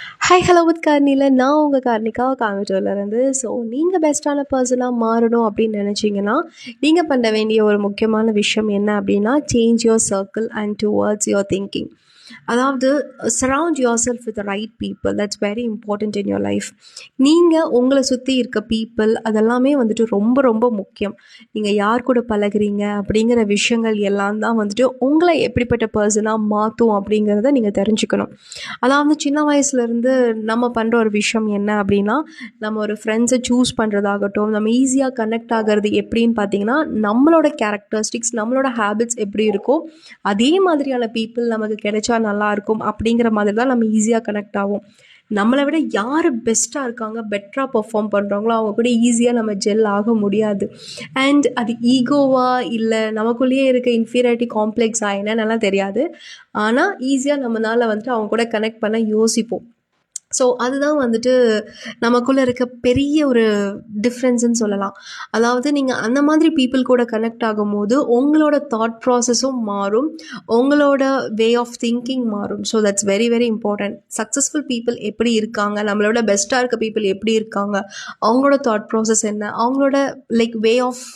Hi hello with கார்னில நான் உங்கள் Karnika காமிட்டோர்லேருந்து. So நீங்கள் பெஸ்ட்டான பர்சனாக மாறணும் அப்படின்னு நினச்சிங்கன்னா நீங்கள் பண்ண வேண்டிய ஒரு முக்கியமான விஷயம் என்ன அப்படின்னா, change your circle and towards your thinking. அதாவது surround yourself with right people. That's very important in your life. நீங்கள் உங்களை சுற்றி இருக்க பீப்புள் அதெல்லாமே வந்துட்டு ரொம்ப ரொம்ப முக்கியம். நீங்கள் யார் கூட பழகுறீங்க அப்படிங்கிற விஷயங்கள் எல்லாம் தான் வந்துட்டு உங்களை எப்படிப்பட்ட பர்சனாக மாற்றும் அப்படிங்கிறத நீங்கள் தெரிஞ்சுக்கணும். அதாவது சின்ன வயசுலேருந்து நம்ம பண்ணுற ஒரு விஷயம் என்ன அப்படின்னா, நம்ம ஒரு ஃப்ரெண்ட்ஸை சூஸ் பண்ணுறதாகட்டும், நம்ம ஈஸியாக கனெக்ட் ஆகிறது எப்படின்னு பார்த்தீங்கன்னா, நம்மளோட கேரக்டரிஸ்டிக்ஸ், நம்மளோட ஹேபிட்ஸ் எப்படி இருக்கோ அதே மாதிரியான பீப்புள் நமக்கு கிடைச்சா நல்லாயிருக்கும் அப்படிங்கிற மாதிரி தான் நம்ம ஈஸியாக கனெக்ட் ஆகும். நம்மளை விட யார் பெஸ்ட்டாக இருக்காங்க, பெட்டராக பெர்ஃபார்ம் பண்ணுறாங்களோ அவங்க கூட ஈஸியாக நம்ம ஜெல் ஆக முடியாது. அண்ட் அது ஈகோவா இல்லை நமக்குள்ளேயே இருக்க இன்ஃபீரியாரிட்டி காம்ப்ளெக்ஸா என்னென்னலாம் தெரியாது. ஆனால் ஈஸியாக நம்மளால் வந்துட்டு அவங்க கூட கனெக்ட் பண்ண யோசிப்போம். ஸோ அதுதான் வந்துட்டு நமக்குள்ளே இருக்க பெரிய ஒரு டிஃப்ரென்ஸுன்னு சொல்லலாம். அதாவது நீங்கள் அந்த மாதிரி பீப்புள் கூட கனெக்ட் ஆகும்போது உங்களோட தாட் ப்ராசஸும் மாறும், உங்களோட வே ஆஃப் திங்கிங் மாறும். So that's very very important. Successful people எப்படி இருக்காங்க, நம்மளோட பெஸ்ட்டாக இருக்க பீப்புள் எப்படி இருக்காங்க, அவங்களோட தாட் ப்ராசஸ் என்ன, அவங்களோட லைக் வே ஆஃப்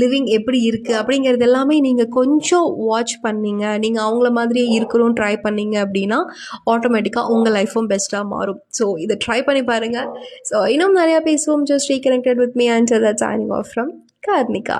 லிவிங் எப்படி இருக்குது அப்படிங்கிறது எல்லாமே நீங்கள் கொஞ்சம் வாட்ச் பண்ணீங்க, நீங்கள் அவங்கள மாதிரியே இருக்கணும்னு ட்ரை பண்ணீங்க அப்படின்னா ஆட்டோமேட்டிக்காக உங்கள் லைஃப்பும் பெஸ்ட்டாக மாறும். ஸோ இதை ட்ரை பண்ணி பாருங்கள். ஸோ இன்னும் நிறையா பேசுவோம். Just stay connected with me and that's signing off from Karnika.